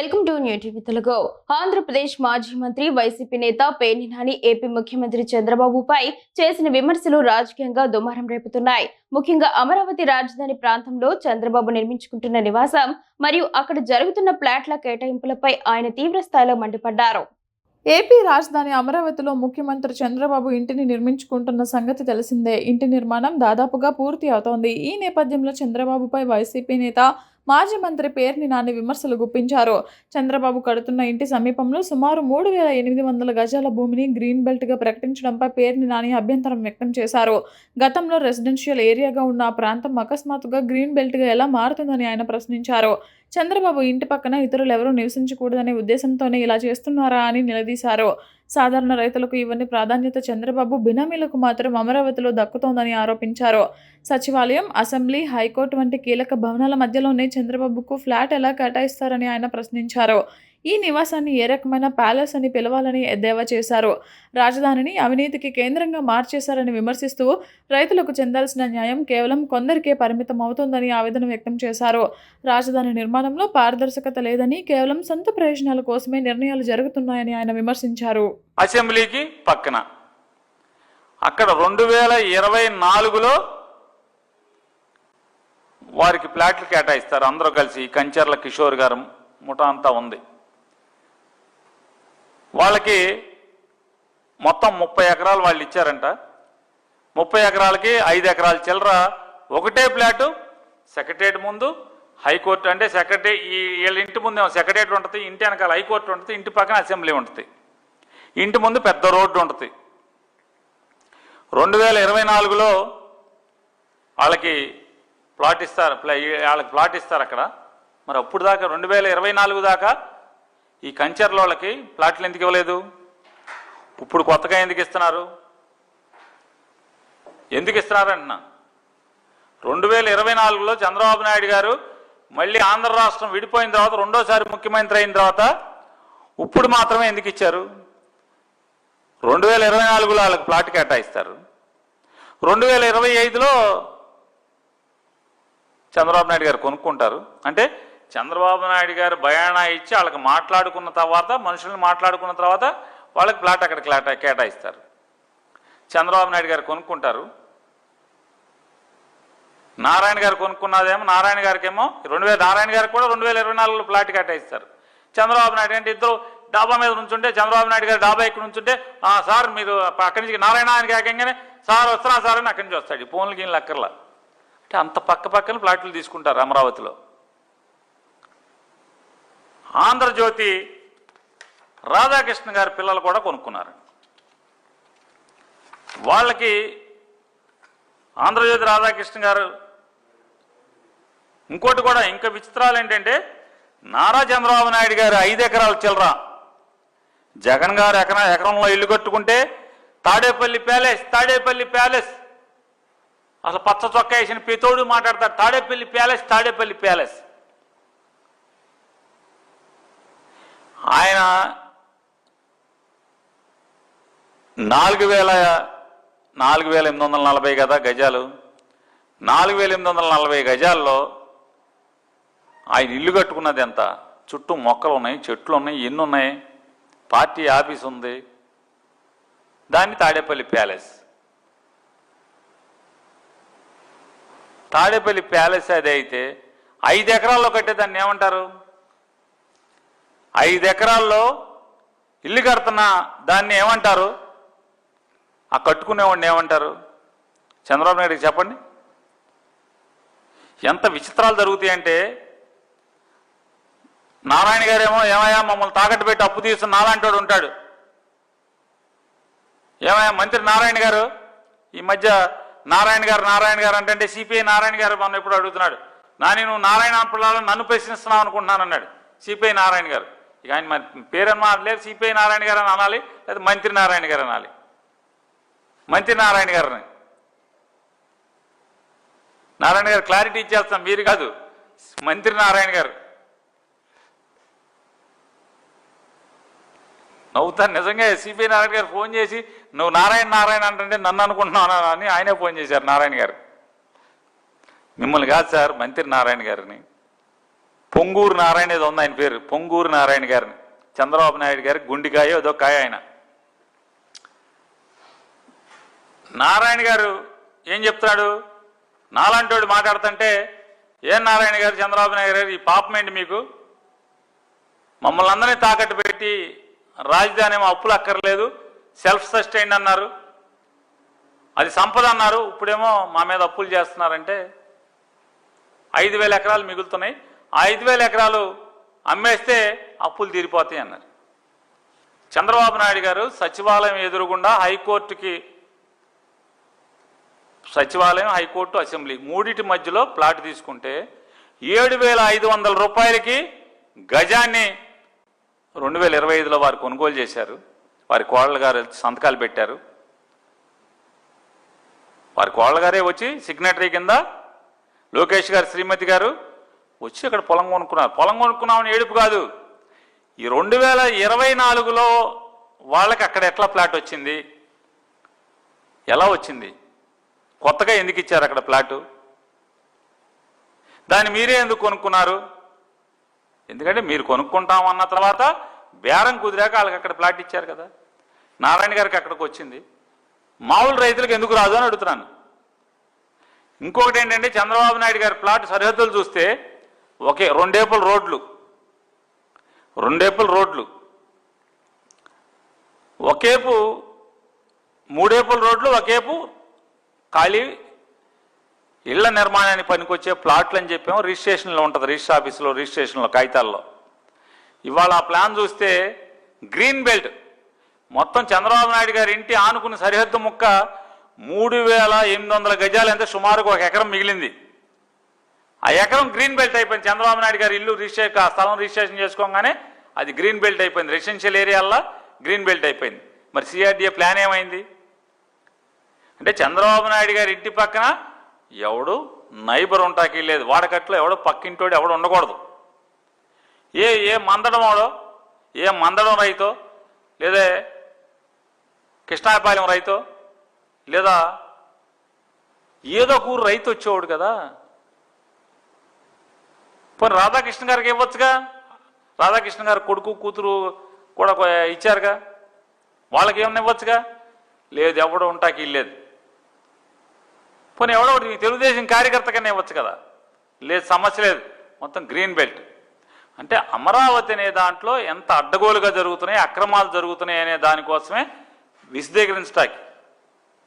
Welcome to new TV Telugu. Andhra Pradesh మాజీ మంత్రి YCP నేత పేర్ని నాని ఏపీ ముఖ్యమంత్రి చంద్రబాబుపై చేసిన విమర్శలు రాజకీయంగా దుమారం రేపుతున్నాయి. ముఖ్యంగా అమరావతి రాజధాని ప్రాంతంలో చంద్రబాబు నిర్మించుకుంటున్న నివాసం మరియు అక్కడ జరుగుతున్న ప్లాట్ల కేటాయింపులపై ఆయన తీవ్ర స్థాయిలో మండిపడ్డారు. ఏపీ రాజధాని అమరావతిలో ముఖ్యమంత్రి చంద్రబాబు ఇంటిని నిర్మించుకుంటున్న సంగతి తెలిసిందే. ఇంటి నిర్మాణం దాదాపుగా పూర్తి అవుతోంది. ఈ నేపథ్యంలో చంద్రబాబుపై వైసీపీ నేత మాజీ మంత్రి పేర్ని నాని విమర్శలు గుప్పించారు. చంద్రబాబు కడుతున్న ఇంటి సమీపంలో సుమారు 3,800 గజాల భూమిని గ్రీన్ బెల్ట్గా ప్రకటించడంపై పేర్ని నాని అభ్యంతరం వ్యక్తం చేశారు. గతంలో రెసిడెన్షియల్ ఏరియాగా ఉన్న ఆ ప్రాంతం అకస్మాత్తుగా గ్రీన్ బెల్ట్గా ఎలా మారుతుందని ఆయన ప్రశ్నించారు. చంద్రబాబు ఇంటి పక్కన ఇతరులు ఎవరూ నివసించకూడదనే ఉద్దేశంతోనే ఇలా చేస్తున్నారా అని నిలదీశారు. సాధారణ రైతులకు ఇవన్నీ ప్రాధాన్యత చంద్రబాబు బినామీలకు మాత్రం అమరావతిలో దక్కుతోందని ఆరోపించారు. సచివాలయం, అసెంబ్లీ, హైకోర్టు వంటి కీలక భవనాల మధ్యలోనే చంద్రబాబుకు ఫ్లాట్ ఎలా కేటాయిస్తారని ఆయన ప్రశ్నించారు. ఈ నివాసాన్ని ఏ రకమైన ప్యాలెస్ అని పిలవాలని ఎద్దేవా చేశారు. రాజధానిని అవినీతికి కేంద్రంగా మార్చేశారని విమర్శిస్తూ రైతులకు చెందాల్సిన న్యాయం కేవలం కొందరికే పరిమితం అవుతుందని ఆవేదన వ్యక్తం చేశారు. రాజధాని నిర్మాణంలో పారదర్శకత లేదని, కేవలం సొంత ప్రయోజనాల కోసమే నిర్ణయాలు జరుగుతున్నాయని ఆయన విమర్శించారు. అసెంబ్లీకి పక్కన అక్కడ 2024లో వారికి ప్లాట్లు కేటాయిస్తారు. అందరూ కలిసి కంచర్ల కిషోర్ గారు ముఠా అంతా ఉంది. వాళ్ళకి మొత్తం 30 ఎకరాలు వాళ్ళు ఇచ్చారంట. 30 ఎకరాలకి 5 ఎకరాల చిల్లర ఒకటే ప్లాటు సెక్రటేరియట్ ముందు, హైకోర్టు అంటే వీళ్ళ ఇంటి ముందు సెక్రటేరియట్ ఉంటుంది, ఇంటి వెనకాల హైకోర్టు ఉంటుంది, ఇంటి పక్కన అసెంబ్లీ ఉంటుంది, ఇంటి ముందు పెద్ద రోడ్డు ఉంటుంది. 2024లో వాళ్ళకి ప్లాట్ ఇస్తారు అక్కడ. మరి అప్పుడు దాకా 2024 దాకా ఈ కంచర్ల వాళ్ళకి ప్లాట్లు ఎందుకు ఇవ్వలేదు? ఇప్పుడు కొత్తగా ఎందుకు ఇస్తున్నారు? ఎందుకు ఇస్తున్నారన్న 2024లో చంద్రబాబు నాయుడు గారు మళ్ళీ ఆంధ్ర రాష్ట్రం విడిపోయిన తర్వాత రెండోసారి ముఖ్యమంత్రి అయిన తర్వాత ఇప్పుడు మాత్రమే ఎందుకు ఇచ్చారు? 2024లో వాళ్ళకి ప్లాట్ కేటాయిస్తారు. 2025లో చంద్రబాబు నాయుడు గారు కొనుక్కుంటారు. అంటే చంద్రబాబు నాయుడు గారు బయానా ఇచ్చి వాళ్ళకి మాట్లాడుకున్న తర్వాత, మనుషులను మాట్లాడుకున్న తర్వాత వాళ్ళకి ప్లాట్ అక్కడ కేటాయిస్తారు. చంద్రబాబు నాయుడు గారు కొనుక్కుంటారు. నారాయణ గారు కొనుక్కున్నదేమో, నారాయణ గారికేమో నారాయణ గారికి కూడా 2024లో ప్లాట్ కేటాయిస్తారు. చంద్రబాబు నాయుడు అంటే ఇద్దరు డాబా మీద నుంచుంటే, చంద్రబాబు నాయుడు గారు డాబా ఇక్కడ నుంచుంటే, సార్ మీరు అక్కడి నుంచి నారాయణ ఆయనకి ఏకంగానే సార్ వస్తున్నా సార్ అని అక్కడి నుంచి వస్తాడు. ఫోన్లకి ఈయన లెక్కర్లా. అంటే అంత పక్కన ప్లాట్లు తీసుకుంటారు అమరావతిలో. ఆంధ్రజ్యోతి రాధాకృష్ణ గారి పిల్లలు కూడా కొనుక్కున్నారు. వాళ్ళకి ఆంధ్రజ్యోతి రాధాకృష్ణ గారు ఇంకోటి కూడా ఇంకా విచిత్రాలు ఏంటంటే, నారా చంద్రబాబు నాయుడు గారు 5 ఎకరాల చిల్లర, జగన్ గారు ఎకరంలో ఇల్లు కట్టుకుంటే తాడేపల్లి ప్యాలెస్ అసలు పచ్చ చొక్కా వేసిన పితోడు మాట్లాడతారు. తాడేపల్లి ప్యాలెస్ ఆయన 4,840 కదా గజాలు. 4,840 గజాల్లో ఆయన ఇల్లు కట్టుకున్నది ఎంత? చుట్టూ మొక్కలు ఉన్నాయి, చెట్లు ఉన్నాయి, ఎన్ని ఉన్నాయి, పార్టీ ఆఫీస్ ఉంది. దాన్ని తాడేపల్లి ప్యాలెస్ అది అయితే 5 ఎకరాల్లో కట్టే దాన్ని ఏమంటారు? 5 ఎకరాల్లో ఇల్లు కడుతున్న దాన్ని ఏమంటారు? ఆ కట్టుకునేవాడిని ఏమంటారు? చంద్రబాబు నాయుడికి చెప్పండి. ఎంత విచిత్రాలు జరుగుతాయంటే, నారాయణ గారేమో ఏమయ్యా మమ్మల్ని తాకట్టు పెట్టి అప్పు తీస్తున్న నాలాంటి ఉంటాడు. ఏమయ్యా మంత్రి నారాయణ గారు, ఈ మధ్య నారాయణ గారు అంటే సిపిఐ నారాయణ గారు మనం ఎప్పుడు అడుగుతున్నాడు, నువ్వు నారాయణ పిల్లలను నన్ను ప్రశ్నిస్తున్నావు అనుకుంటున్నాను అన్నాడు సిపిఐ నారాయణ గారు. ఇక ఆయన మరి పేరని లేదు, సిపిఐ నారాయణ గారు అని అనాలి, లేదా మంత్రి నారాయణ గారు అనాలి. మంత్రి నారాయణ గారిని క్లారిటీ ఇచ్చేస్తాం, మీరు కాదు, మంత్రి నారాయణ గారు. నవ్వుతాను నిజంగా. సిపిఐ నారాయణ గారు ఫోన్ చేసి నువ్వు నారాయణ అంటే నన్ను అనుకుంటున్నావు అని ఆయనే ఫోన్ చేశారు నారాయణ గారు. మిమ్మల్ని కాదు సార్, మంత్రి నారాయణ గారిని. పొంగూరు నారాయణ ఏదో ఉంది ఆయన పేరు, పొంగూరు నారాయణ గారిని, చంద్రబాబు నాయుడు గారి గుండికాయ ఏదో కాయ ఆయన. నారాయణ గారు ఏం చెప్తున్నాడు, నాలాంటి మాట్లాడుతుంటే, ఏం నారాయణ గారు, చంద్రబాబు నాయుడు గారు ఈ పాపం ఏంటి మీకు, మమ్మల్ని అందరినీ తాకట్టు పెట్టి రాజధాని ఏమో అప్పులు అక్కర్లేదు, సెల్ఫ్ సస్టైన్డ్ అన్నారు, అది సంపద అన్నారు, ఇప్పుడేమో మా మీద అప్పులు చేస్తున్నారంటే 5,000 ఎకరాలు మిగులుతున్నాయి, ఆ 5,000 ఎకరాలు అమ్మేస్తే అప్పులు తీరిపోతాయి అన్నారు. చంద్రబాబు నాయుడు గారు సచివాలయం ఎదురుగుండా సచివాలయం, హైకోర్టు, అసెంబ్లీ మూడిటి మధ్యలో ప్లాట్ తీసుకుంటే 7,500 రూపాయలకి గజాన్ని 2025లో వారు కొనుగోలు చేశారు. వారి కోడలు గారు సంతకాలు పెట్టారు. వారి కోడలు గారే వచ్చి సిగ్నేటరీ కింద లోకేష్ గారు, శ్రీమతి గారు వచ్చి అక్కడ పొలం కొనుక్కున్నారు. పొలం కొనుక్కున్నామని ఏడుపు కాదు, ఈ 2024లో వాళ్ళకి అక్కడ ఎట్లా ప్లాట్ వచ్చింది, ఎలా వచ్చింది, కొత్తగా ఎందుకు ఇచ్చారు అక్కడ ప్లాటు, దాన్ని మీరే ఎందుకు కొనుక్కున్నారు? ఎందుకంటే మీరు కొనుక్కుంటామన్న తర్వాత బేరం కుదిరాక వాళ్ళకి అక్కడ ప్లాట్ ఇచ్చారు కదా. నారాయణ గారికి అక్కడికి వచ్చింది, మామూలు రైతులకు ఎందుకు రాదు అని అడుగుతున్నాను. ఇంకొకటి ఏంటంటే, చంద్రబాబు నాయుడు గారి ప్లాట్ సరిహద్దులు చూస్తే ఒకే 2 ఏపుల రోడ్లు, ఒకేపు 3 ఏపుల రోడ్లు, ఒకేపు ఖాళీ ఇళ్ల నిర్మాణానికి పనికొచ్చే ప్లాట్లు అని చెప్పాము. రిజిస్ట్రేషన్లో ఉంటుంది, రిజిస్టర్ ఆఫీసులో రిజిస్ట్రేషన్లో కాగితాల్లో. ఇవాళ ఆ ప్లాన్ చూస్తే గ్రీన్ బెల్ట్ మొత్తం చంద్రబాబు నాయుడు గారి ఇంటి ఆనుకున్న సరిహద్దు ముక్క 3,800 గజాలు, అంటే సుమారుగా 1 ఎకరం మిగిలింది. ఆ ఎకరం గ్రీన్ బెల్ట్ అయిపోయింది. చంద్రబాబు నాయుడు గారి ఇల్లు స్థలం రిజిస్ట్రేషన్ చేసుకోగానే అది గ్రీన్ బెల్ట్ అయిపోయింది. రెసిడెన్షియల్ ఏరియాల్లో గ్రీన్ బెల్ట్ అయిపోయింది. మరి సిఆర్డీఏ ప్లాన్ ఏమైంది అంటే, చంద్రబాబు నాయుడు గారి ఇంటి పక్కన ఎవడు నైబర్ ఉంటాకి లేదు, వాడకట్లో ఎవడో పక్కింటోడు ఎవడు ఉండకూడదు. ఏ మందడం రైతో, లేదా కృష్ణాపాలెం రైతో, లేదా ఏదో కూర రైతు వచ్చేవాడు కదా. పోనీ రాధాకృష్ణ గారికి ఇవ్వచ్చుగా, రాధాకృష్ణ గారు కొడుకు కూతురు కూడా ఇచ్చారుగా, వాళ్ళకి ఏమన్నా ఇవ్వచ్చుగా. లేదు, ఎవడో ఉంటాకి లేదు. పోనీ ఎవడో ఒకటి తెలుగుదేశం కార్యకర్త కన్నా ఇవ్వచ్చు కదా. లేదు, సమస్య లేదు, మొత్తం గ్రీన్ బెల్ట్. అంటే అమరావతి అనే దాంట్లో ఎంత అడ్డగోలుగా జరుగుతున్నాయి, అక్రమాలు జరుగుతున్నాయి అనే దానికోసమే విశదీకరించడానికి